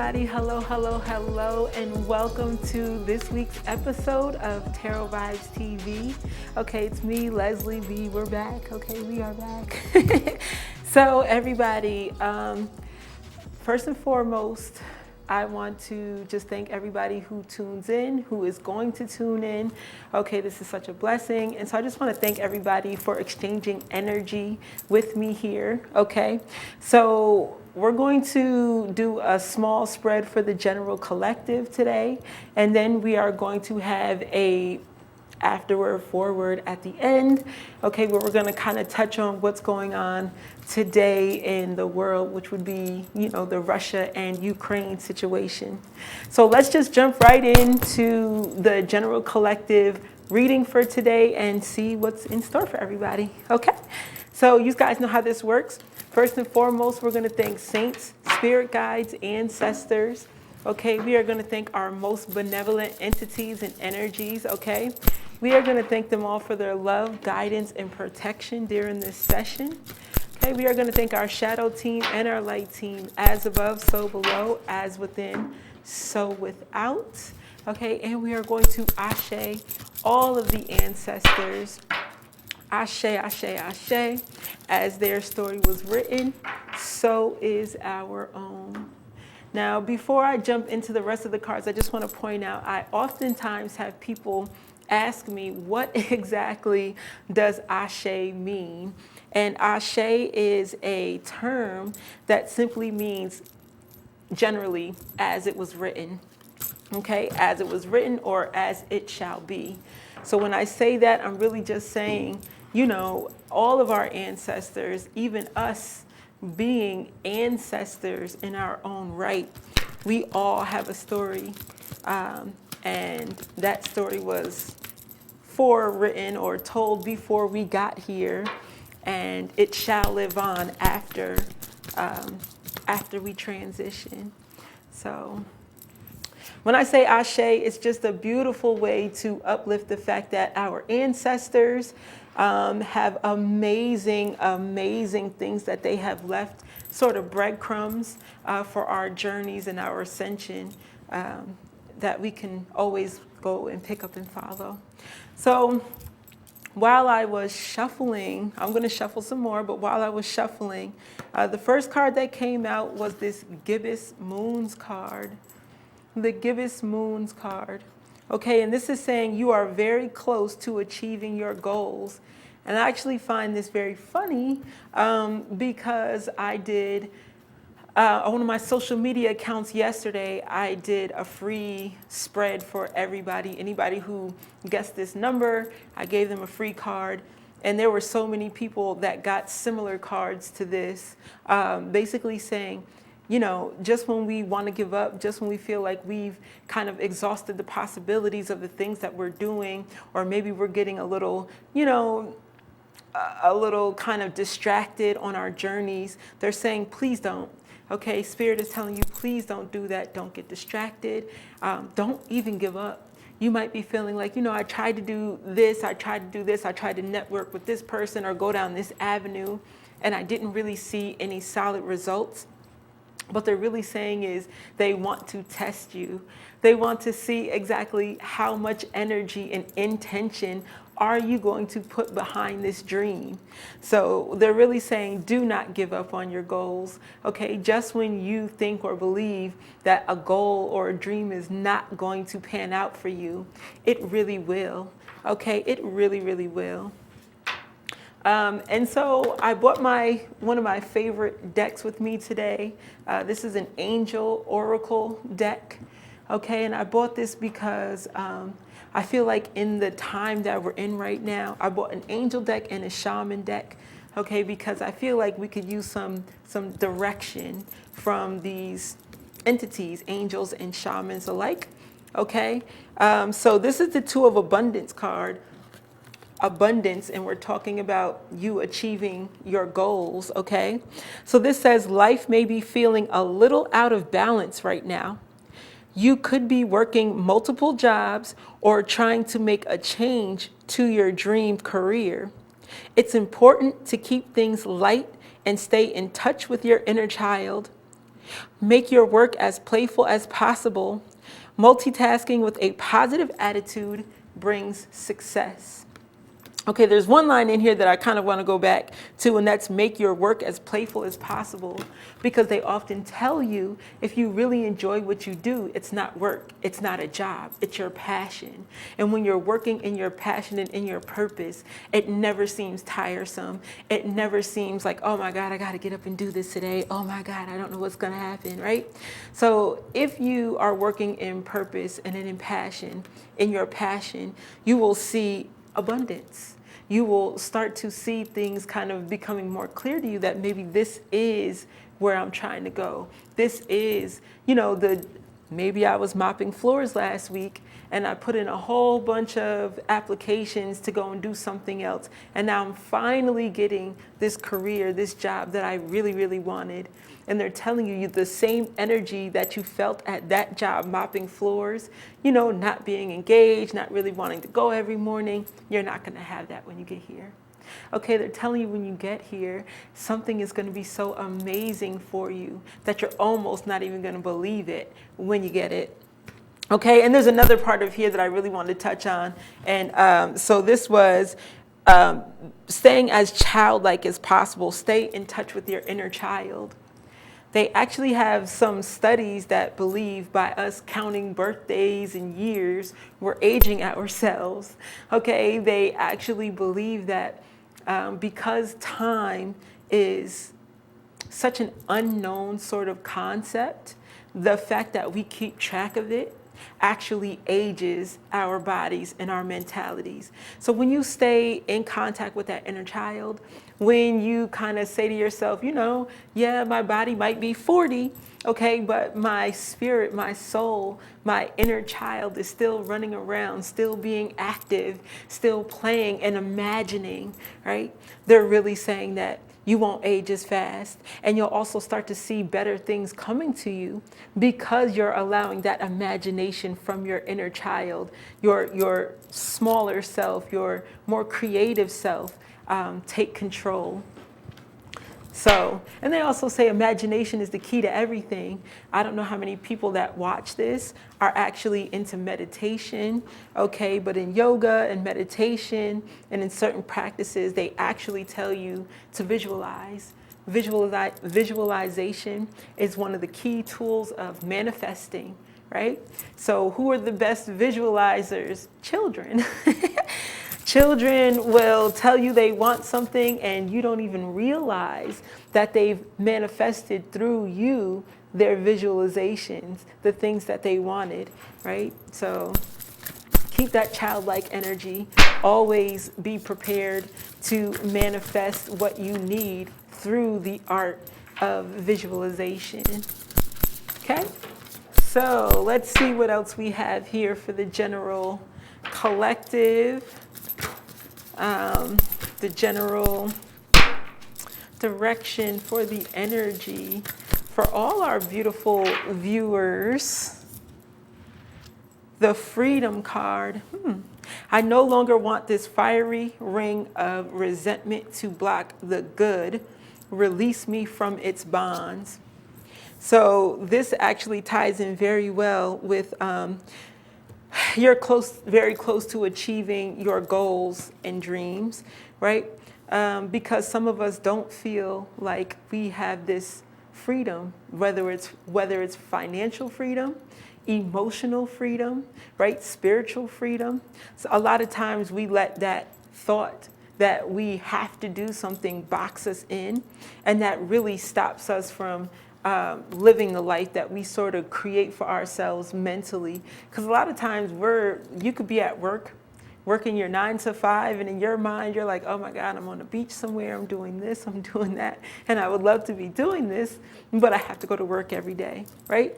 everybody. Hello, hello, hello, and welcome to this week's episode of TarotVybezTV. Okay, it's me, Leslie B. We're back. Okay, we are back. So everybody, first and foremost, I want to just thank everybody who tunes in, who is going to tune in. Okay, this is such a blessing. And so I just want to thank everybody for exchanging energy with me here. Okay, so we're going to do a small spread for the general collective today. And then we are going to have a afterward forward at the end, okay, where we're going to kind of touch on what's going on today in the world, which would be, you know, the Russia and Ukraine situation. So let's just jump right into the general collective reading for today and see what's in store for everybody. Okay, so you guys know how this works. First and foremost, we're going to thank saints, spirit guides, ancestors. Okay, we are going to thank our most benevolent entities and energies. Okay, we are going to thank them all for their love, guidance, and protection during this session. Okay, we are going to thank our shadow team and our light team, as above, so below, as within, so without. Okay, and we are going to ashe all of the ancestors. Ashe, ashe, ashe. As their story was written, so is our own. Now, before I jump into the rest of the cards, I just want to point out, I oftentimes have people ask me, what exactly does ashe mean? And ashe is a term that simply means generally as it was written. Okay, as it was written or as it shall be. So when I say that, I'm really just saying, you know, all of our ancestors, even us being ancestors in our own right, we all have a story. And that story was forewritten or told before we got here, and it shall live on after we transition. So when I say ashe, it's just a beautiful way to uplift the fact that our ancestors have amazing, amazing things that they have left, sort of breadcrumbs for our journeys and our ascension that we can always go and pick up and follow. So while I was shuffling, I'm going to shuffle some more, but while I was shuffling, the first card that came out was this Gibbous Moons card. The Gibbous Moons card. Okay, and this is saying you are very close to achieving your goals. And I actually find this very funny because I did, on one of my social media accounts yesterday, I did a free spread for everybody. Anybody who guessed this number, I gave them a free card. And there were so many people that got similar cards to this, basically saying, you know, just when we want to give up, just when we feel like we've kind of exhausted the possibilities of the things that we're doing, or maybe we're getting a little, you know, a little kind of distracted on our journeys, they're saying, please don't. Okay, Spirit is telling you, please don't do that. Don't get distracted. Don't even give up. You might be feeling like, you know, I tried to do this, I tried to do this, I tried to network with this person or go down this avenue, and I didn't really see any solid results. What they're really saying is they want to test you. They want to see exactly how much energy and intention are you going to put behind this dream. So they're really saying, do not give up on your goals. Okay, just when you think or believe that a goal or a dream is not going to pan out for you, it really will. Okay, it really, really will. And so I bought one of my favorite decks with me today. This is an Angel Oracle deck. Okay, and I bought this because I feel like in the time that we're in right now, I bought an Angel deck and a Shaman deck. Okay, because I feel like we could use some direction from these entities, angels and shamans alike. Okay, so this is the Two of Abundance card. Abundance, and we're talking about you achieving your goals. Okay, so this says life may be feeling a little out of balance right now. You could be working multiple jobs or trying to make a change to your dream career. It's important to keep things light and stay in touch with your inner child. Make your work as playful as possible. Multitasking with a positive attitude brings success. Okay, there's one line in here that I kind of want to go back to, and that's make your work as playful as possible, because they often tell you if you really enjoy what you do, it's not work, it's not a job, it's your passion. And when you're working in your passion and in your purpose, it never seems tiresome. It never seems like, oh my God, I got to get up and do this today. Oh my God, I don't know what's going to happen, right? So if you are working in purpose and in passion, in your passion, you will see abundance. You will start to see things kind of becoming more clear to you that maybe this is where I'm trying to go. This is, maybe I was mopping floors last week and I put in a whole bunch of applications to go and do something else. And now I'm finally getting this career, this job that I really, really wanted. And they're telling you the same energy that you felt at that job mopping floors, not being engaged, not really wanting to go every morning, you're not going to have that when you get here. Okay, they're telling you when you get here, something is going to be so amazing for you that you're almost not even going to believe it when you get it. Okay, and there's another part of here that I really wanted to touch on. And so this was staying as childlike as possible. Stay in touch with your inner child. They actually have some studies that believe by us counting birthdays and years, we're aging ourselves. Okay, they actually believe that because time is such an unknown sort of concept, the fact that we keep track of it actually ages our bodies and our mentalities. So when you stay in contact with that inner child, when you kind of say to yourself, yeah, my body might be 40, okay, but my spirit, my soul, my inner child is still running around, still being active, still playing and imagining, right? They're really saying that you won't age as fast, and you'll also start to see better things coming to you because you're allowing that imagination from your inner child, your smaller self, your more creative self, take control. So, and they also say imagination is the key to everything. I don't know how many people that watch this are actually into meditation, okay? But in yoga and meditation and in certain practices, they actually tell you to visualize. Visualization is one of the key tools of manifesting, right? So who are the best visualizers? Children. Children will tell you they want something and you don't even realize that they've manifested through you their visualizations, the things that they wanted, right? So keep that childlike energy. Always be prepared to manifest what you need through the art of visualization. Okay? So let's see what else we have here for the general collective. The general direction for the energy for all our beautiful viewers. The Freedom card. I no longer want this fiery ring of resentment to block the good. Release me from its bonds. So this actually ties in very well with you're very close to achieving your goals and dreams, right? Because some of us don't feel like we have this freedom, whether it's financial freedom, emotional freedom, right? Spiritual freedom. So a lot of times we let that thought that we have to do something box us in, and that really stops us from living the life that we sort of create for ourselves mentally. Because a lot of times you could be at work, working your 9 to 5, and in your mind you're like, oh my God, I'm on the beach somewhere, I'm doing this, I'm doing that, and I would love to be doing this, but I have to go to work every day, right?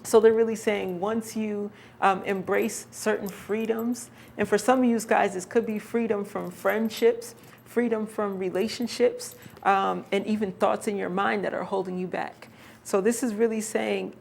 So they're really saying once you embrace certain freedoms, and for some of you guys, this could be freedom from friendships, freedom from relationships, and even thoughts in your mind that are holding you back. So this is really saying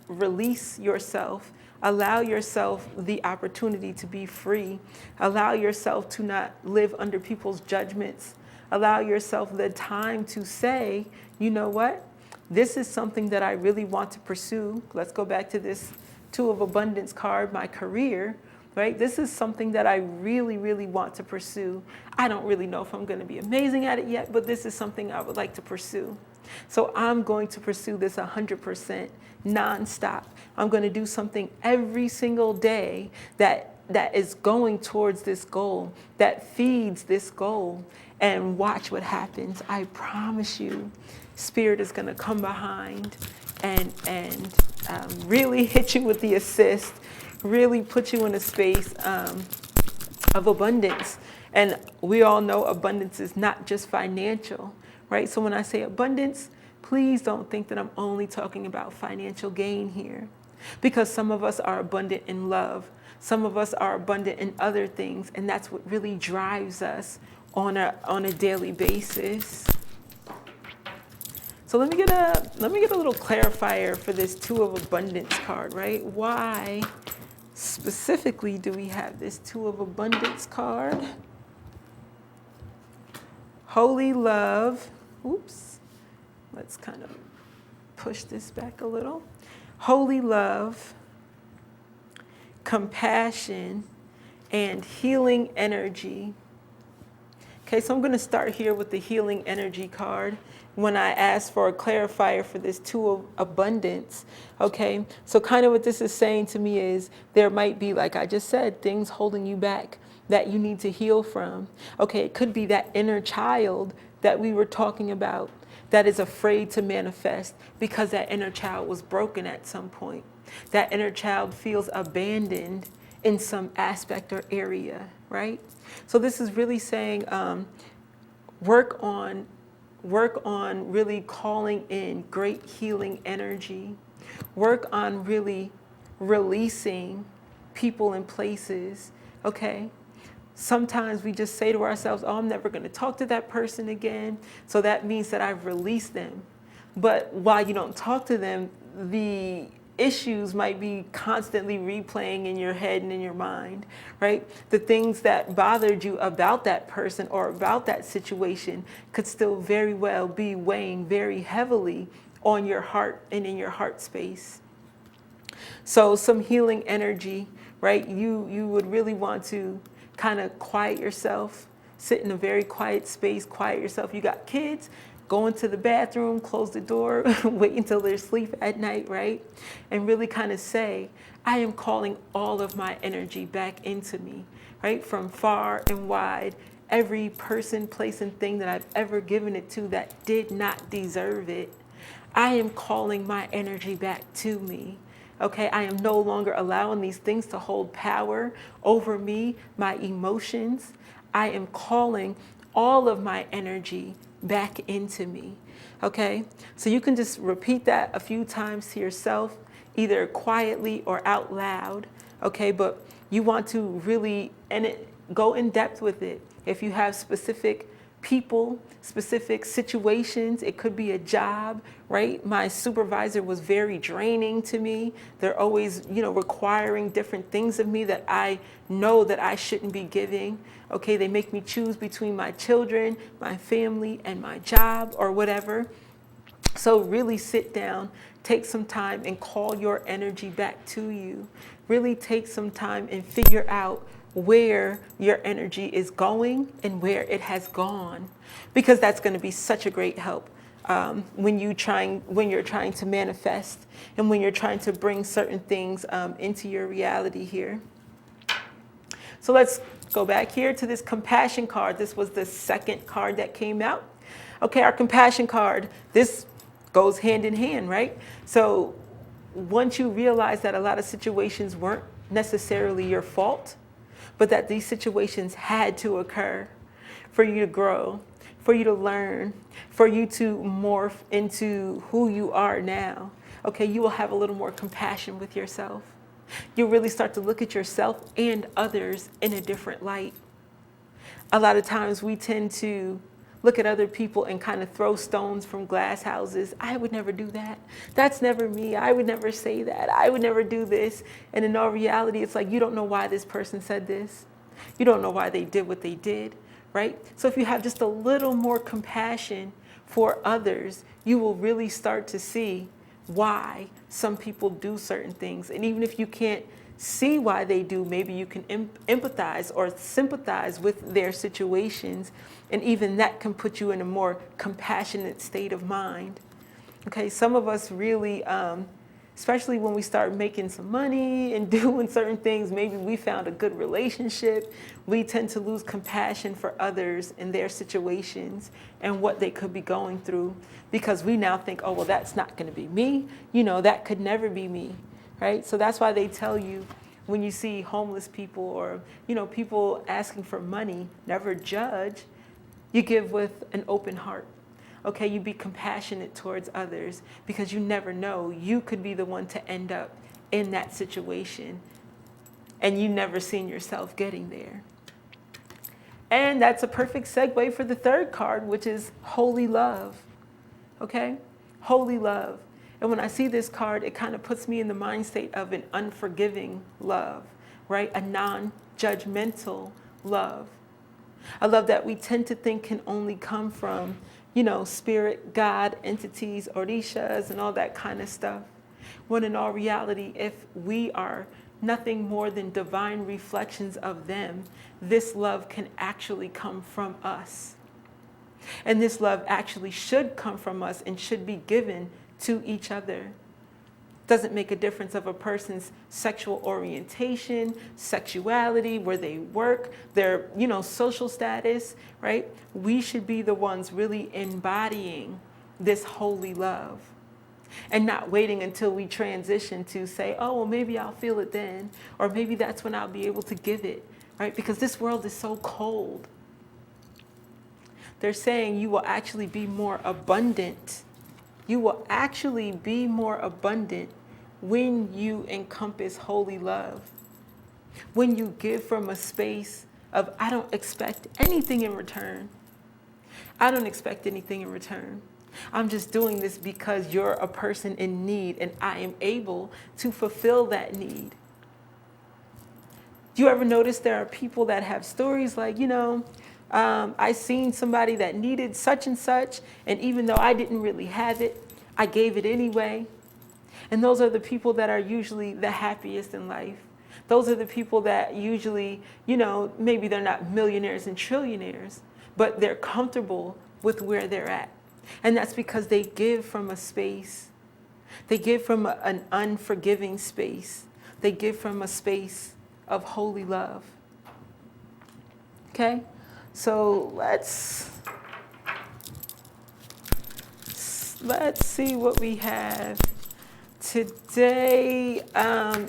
release yourself, allow yourself the opportunity to be free, allow yourself to not live under people's judgments, allow yourself the time to say, you know what? this is something that I really want to pursue. Let's go back to this Two of Abundance card, my career, right? This is something that I really, really want to pursue. I don't really know if I'm going to be amazing at it yet, but this is something I would like to pursue. So I'm going to pursue this 100% nonstop. I'm going to do something every single day that is going towards this goal, that feeds this goal, and watch what happens. I promise you, Spirit is going to come behind and really hit you with the assist, really put you in a space of abundance. And we all know abundance is not just financial, right? So when I say abundance, please don't think that I'm only talking about financial gain here, because some of us are abundant in love. Some of us are abundant in other things, and that's what really drives us on a daily basis. So let me get a little clarifier for this Two of Abundance card, right? Why specifically do we have this Two of Abundance card? Holy love. Oops. Let's kind of push this back a little. Holy love, compassion, and healing energy. Okay, so I'm going to start here with the healing energy card when I ask for a clarifier for this Two of Abundance. Okay, so kind of what this is saying to me is there might be, like I just said, things holding you back that you need to heal from. Okay, it could be that inner child that we were talking about that is afraid to manifest because that inner child was broken at some point. That inner child feels abandoned in some aspect or area, right? So this is really saying work on really calling in great healing energy. Work on really releasing people and places, okay? Sometimes we just say to ourselves, oh, I'm never going to talk to that person again. So that means that I've released them. But while you don't talk to them, the issues might be constantly replaying in your head and in your mind, right? The things that bothered you about that person or about that situation could still very well be weighing very heavily on your heart and in your heart space. So some healing energy, right? You would really want to kind of quiet yourself, sit in a very quiet space, quiet yourself. You got kids, go into the bathroom, close the door, wait until they're asleep at night, right? And really kind of say, I am calling all of my energy back into me, right? From far and wide, every person, place, and thing that I've ever given it to that did not deserve it, I am calling my energy back to me. Okay, I am no longer allowing these things to hold power over me, my emotions. I am calling all of my energy back into me. Okay, so you can just repeat that a few times to yourself, either quietly or out loud. Okay, but you want to really go in depth with it. If you have specific people, specific situations, it could be a job, right? My supervisor was very draining to me. They're always, requiring different things of me that I know that I shouldn't be giving. Okay, they make me choose between my children, my family, and my job or whatever. So really sit down, take some time and call your energy back to you. Really take some time and figure out where your energy is going and where it has gone, because that's going to be such a great help when you're trying to manifest and when you're trying to bring certain things into your reality here. So let's go back here to this compassion card. This was the second card that came out. Okay, our compassion card, this goes hand in hand, right? So once you realize that a lot of situations weren't necessarily your fault, but that these situations had to occur for you to grow, for you to learn, for you to morph into who you are now. Okay, you will have a little more compassion with yourself. You'll really start to look at yourself and others in a different light. A lot of times we tend to look at other people and kind of throw stones from glass houses. I would never do that. That's never me. I would never say that. I would never do this. And in all reality, it's like you don't know why this person said this. You don't know why they did what they did, right? So if you have just a little more compassion for others, you will really start to see why some people do certain things. And even if you can't see why they do, maybe you can empathize or sympathize with their situations. And even that can put you in a more compassionate state of mind. Okay, some of us really, especially when we start making some money and doing certain things, maybe we found a good relationship, we tend to lose compassion for others and their situations and what they could be going through, because we now think, oh, well, that's not going to be me. You know, that could never be me, right? So that's why they tell you when you see homeless people or, you know, people asking for money, never judge. You give with an open heart. Okay, you be compassionate towards others, because you never know. You could be the one to end up in that situation, and you never seen yourself getting there. And that's a perfect segue for the third card, which is holy love. Okay, holy love. And when I see this card, it kind of puts me in the mind state of an unforgiving love, right? A non-judgmental love. A love that we tend to think can only come from, you know, spirit, God, entities, orishas, and all that kind of stuff. When in all reality, if we are nothing more than divine reflections of them, this love can actually come from us. And this love actually should come from us and should be given to each other. Doesn't make a difference of a person's sexual orientation, sexuality, where they work, their, you know, social status, right? We should be the ones really embodying this holy love and not waiting until we transition to say, oh, well, maybe I'll feel it then, or maybe that's when I'll be able to give it, right? Because this world is so cold. They're saying you will actually be more abundant. You will actually be more abundant when you encompass holy love. When you give from a space of, I don't expect anything in return. I don't expect anything in return. I'm just doing this because you're a person in need and I am able to fulfill that need. Do you ever notice there are people that have stories like, you know, I seen somebody that needed such and such, and even though I didn't really have it, I gave it anyway. And those are the people that are usually the happiest in life. Those are the people that usually, you know, maybe they're not millionaires and trillionaires, but they're comfortable with where they're at. And that's because they give from a space. They give from an unforgiving space. They give from a space of holy love. Okay? So let's see what we have. Today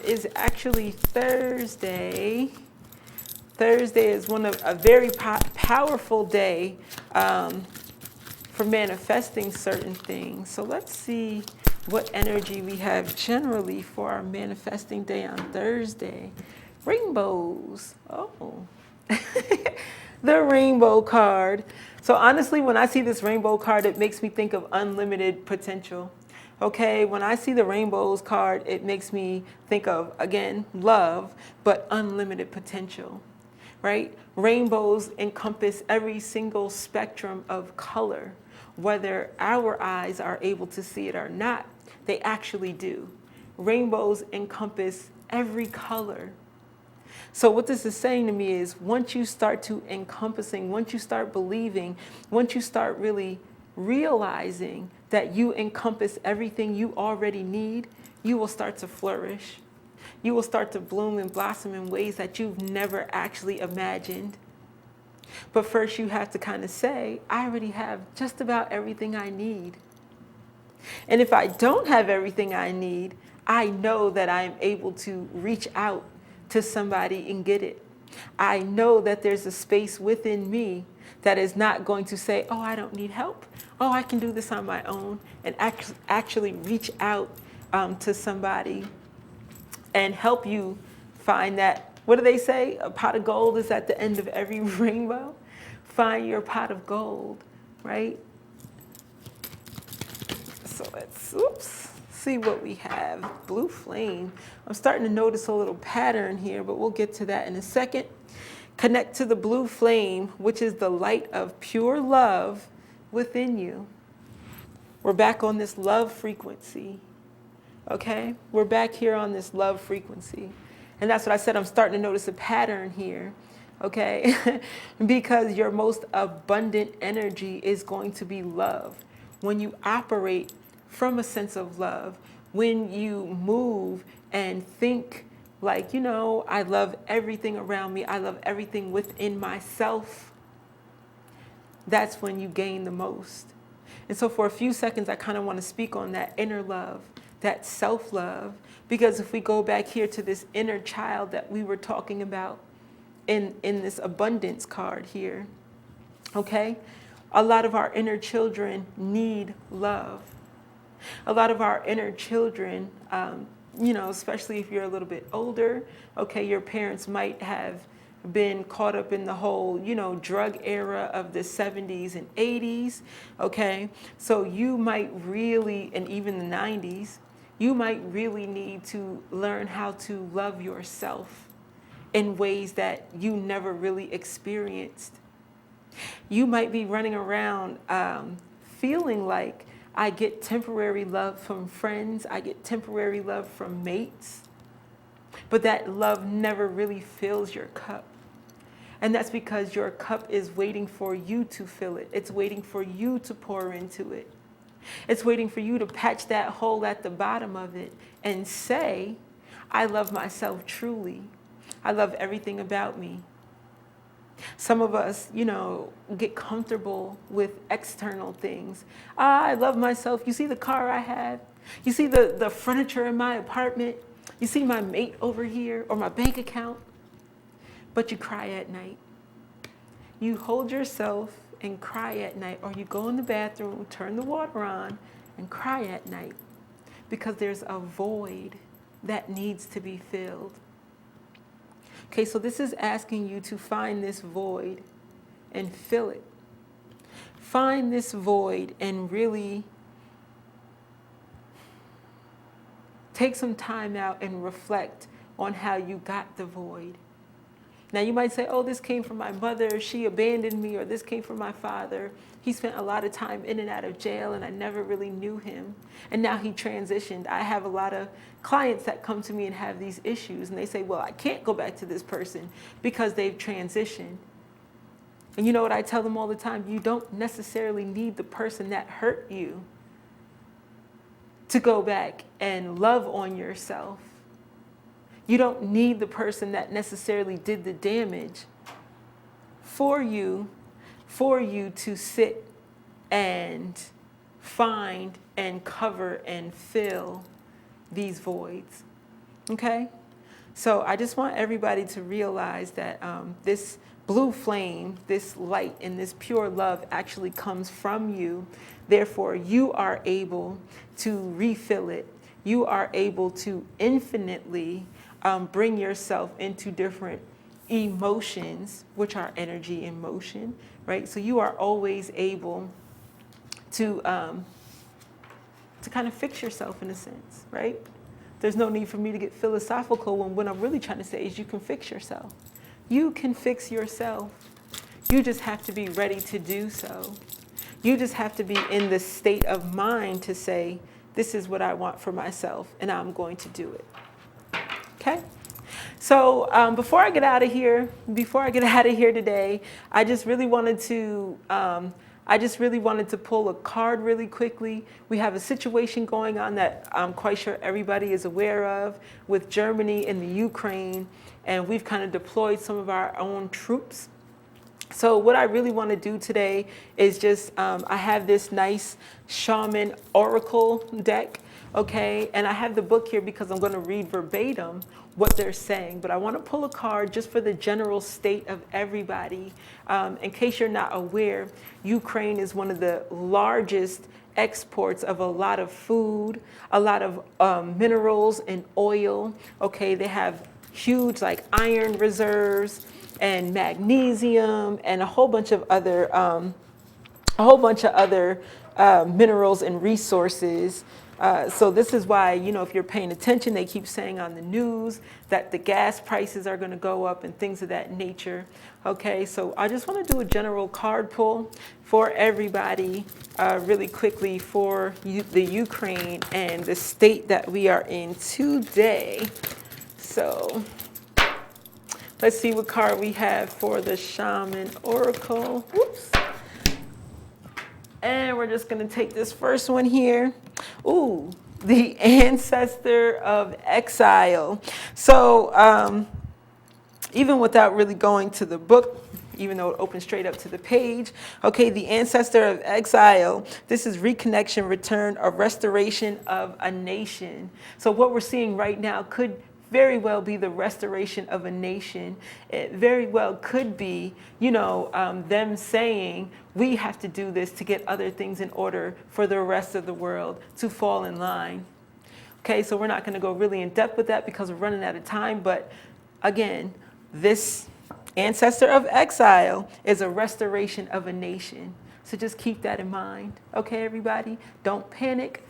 is actually Thursday. Thursday is a very powerful day for manifesting certain things. So let's see what energy we have generally for our manifesting day on Thursday. Rainbows. Oh. The rainbow card. So honestly, when I see this rainbow card, it makes me think of unlimited potential. Okay, when I see the rainbows card, it makes me think of, again, love, but unlimited potential, right? Rainbows encompass every single spectrum of color. Whether our eyes are able to see it or not, they actually do. Rainbows encompass every color. So what this is saying to me is, once you start to encompassing, once you start believing, once you start really realizing that you encompass everything you already need, you will start to flourish. You will start to bloom and blossom in ways that you've never actually imagined. But first you have to kind of say, I already have just about everything I need. And if I don't have everything I need, I know that I am able to reach out to somebody and get it. I know that there's a space within me that is not going to say, oh, I don't need help. Oh, I can do this on my own, and actually reach out to somebody and help you find that, what do they say? A pot of gold is at the end of every rainbow. Find your pot of gold, right? So let's, see what we have. Blue flame. I'm starting to notice a little pattern here, but we'll get to that in a second. Connect to the blue flame, which is the light of pure love within you. We're back on this love frequency. Okay? We're back here on this love frequency. And that's what I said. I'm starting to notice a pattern here. Okay? Because your most abundant energy is going to be love. When you operate from a sense of love, when you move and think like, you know, I love everything around me, I love everything within myself, that's when you gain the most. And so for a few seconds, I kind of want to speak on that inner love, that self-love, because if we go back here to this inner child that we were talking about in this abundance card here, okay, a lot of our inner children need love. A lot of our inner children, you know, especially if you're a little bit older, okay, your parents might have been caught up in the whole, you know, drug era of the 70s and 80s, okay? So you might really, and even the 90s, you might really need to learn how to love yourself in ways that you never really experienced. You might be running around feeling like I get temporary love from friends, I get temporary love from mates, but that love never really fills your cup. And that's because your cup is waiting for you to fill it. It's waiting for you to pour into it. It's waiting for you to patch that hole at the bottom of it and say, I love myself truly. I love everything about me. Some of us, you know, get comfortable with external things. I love myself. You see the car I have? You see the furniture in my apartment? You see my mate over here or my bank account? But you cry at night. You hold yourself and cry at night, or you go in the bathroom, turn the water on, and cry at night because there's a void that needs to be filled. Okay, so this is asking you to find this void and fill it. Find this void and really take some time out and reflect on how you got the void. Now you might say, oh, this came from my mother, she abandoned me, or this came from my father. He spent a lot of time in and out of jail and I never really knew him. And now he transitioned. I have a lot of clients that come to me and have these issues and they say, well, I can't go back to this person because they've transitioned. And you know what I tell them all the time? You don't necessarily need the person that hurt you to go back and love on yourself. You don't need the person that necessarily did the damage for you to sit and find and cover and fill these voids, okay? So I just want everybody to realize that this blue flame, this light and this pure love actually comes from you. Therefore, you are able to refill it. You are able to infinitely bring yourself into different emotions, which are energy in motion, right? So you are always able to kind of fix yourself in a sense, right? There's no need for me to get philosophical when what I'm really trying to say is you can fix yourself. You can fix yourself. You just have to be ready to do so. You just have to be in the state of mind to say, this is what I want for myself, and I'm going to do it. Okay? So before I get out of here today, I just really wanted to pull a card really quickly. We have a situation going on that I'm quite sure everybody is aware of with Germany and the Ukraine, and we've kind of deployed some of our own troops. So what I really want to do today is just, I have this nice shaman oracle deck, okay? And I have the book here because I'm going to read verbatim what they're saying. But I want to pull a card just for the general state of everybody. In case you're not aware, Ukraine is one of the largest exports of a lot of food, a lot of minerals and oil, okay? They have huge like iron reserves and magnesium and a whole bunch of other minerals and resources So this is why, you know, if you're paying attention, they keep saying on the news that the gas prices are going to go up and things of that nature. Okay, so I just want to do a general card pull for everybody really quickly for the Ukraine and the state that we are in today. So let's see what card we have for the Shaman Oracle. Whoops. And we're just going to take this first one here. Ooh, the Ancestor of Exile. So even without really going to the book, even though it opens straight up to the page, okay, the Ancestor of Exile, this is reconnection, return, or restoration of a nation. So what we're seeing right now could very well be the restoration of a nation. It very well could be, you know, them saying, we have to do this to get other things in order for the rest of the world to fall in line. Okay, so we're not going to go really in depth with that because we're running out of time. But again, this Ancestor of Exile is a restoration of a nation. So just keep that in mind. Okay, everybody, don't panic.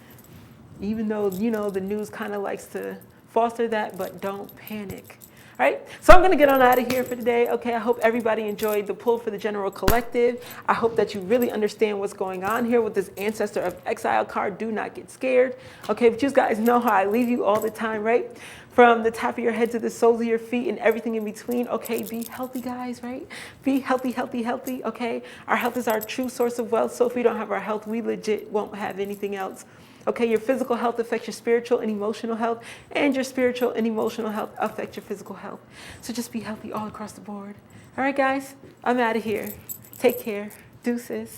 Even though, you know, the news kind of likes to foster that, but don't panic. All right, so I'm going to get on out of here for today. Okay, I hope everybody enjoyed the pull for the General Collective. I hope that you really understand what's going on here with this Ancestor of Exile card. Do not get scared. Okay, but you guys know how I leave you all the time, right? From the top of your head to the soles of your feet and everything in between. Okay, be healthy, guys, right? Be healthy, healthy, healthy. Okay, our health is our true source of wealth. So if we don't have our health, we legit won't have anything else. Okay, your physical health affects your spiritual and emotional health, and your spiritual and emotional health affect your physical health. So just be healthy all across the board. All right, guys, I'm out of here. Take care. Deuces.